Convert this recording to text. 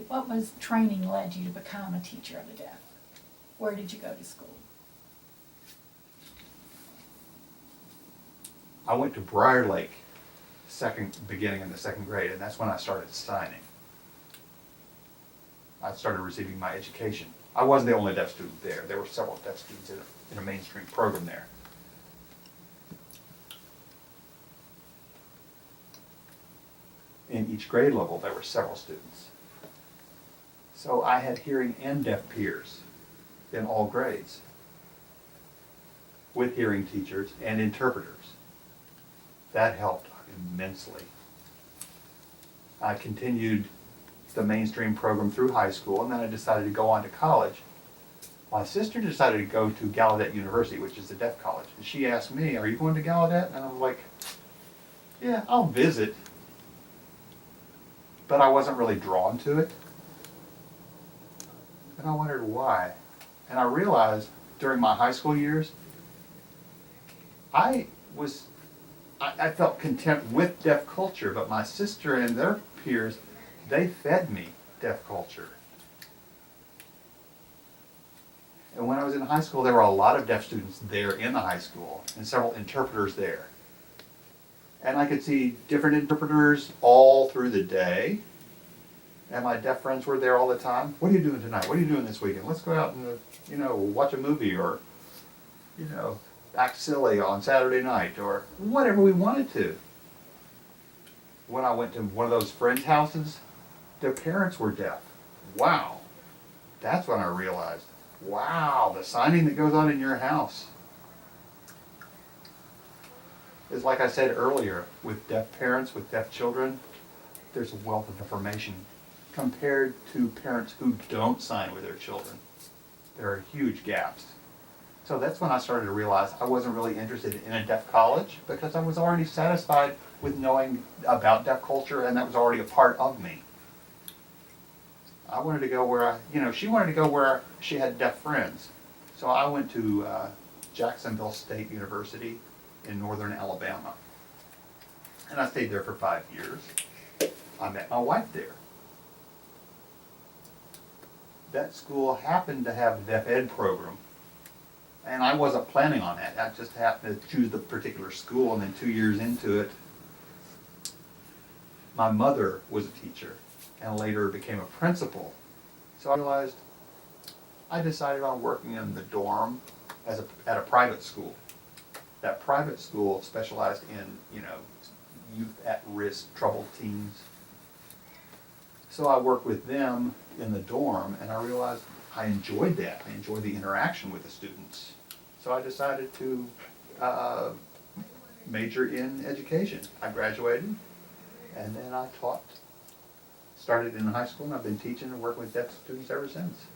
what was training led you to become a teacher of the deaf? Where did you go to school? I went to Briar Lake beginning in the second grade, and that's when I started signing. I started receiving my education. I wasn't the only deaf student there. There were several deaf students in a mainstream program there. In each grade level, there were several students. So I had hearing and deaf peers in all grades, with hearing teachers and interpreters. That helped immensely. I continued the mainstream program through high school, and then I decided to go on to college. My sister decided to go to Gallaudet University, which is a deaf college. And she asked me, "Are you going to Gallaudet?" And I'm like, "Yeah, I'll visit." But I wasn't really drawn to it. And I wondered why. And I realized during my high school years, I felt content with deaf culture, but my sister and their peers, they fed me deaf culture. And when I was in high school, there were a lot of deaf students there in the high school, and several interpreters there. And I could see different interpreters all through the day. And my deaf friends were there all the time. "What are you doing tonight? What are you doing this weekend? Let's go out and, watch a movie, or, act silly on Saturday night," or whatever we wanted to. When I went to one of those friends' houses, their parents were deaf. Wow. That's when I realized, wow, the signing that goes on in your house is, like I said earlier, with deaf parents, with deaf children, there's a wealth of information compared to parents who don't sign with their children. There are huge gaps. So that's when I started to realize I wasn't really interested in a deaf college, because I was already satisfied with knowing about deaf culture, and that was already a part of me. I wanted to go where she wanted to go where she had deaf friends. So I went to Jacksonville State University in northern Alabama. And I stayed there for 5 years. I met my wife there. That school happened to have a deaf ed program. And I wasn't planning on that. I just happened to choose the particular school, and then 2 years into it, my mother was a teacher and later became a principal. So I realized I decided on working in the dorm at a private school. That private school specialized in, youth at risk, troubled teens. So I worked with them in the dorm, and I realized I enjoyed that. I enjoyed the interaction with the students. So I decided to major in education. I graduated, and then I taught. Started in high school, and I've been teaching and working with deaf students ever since.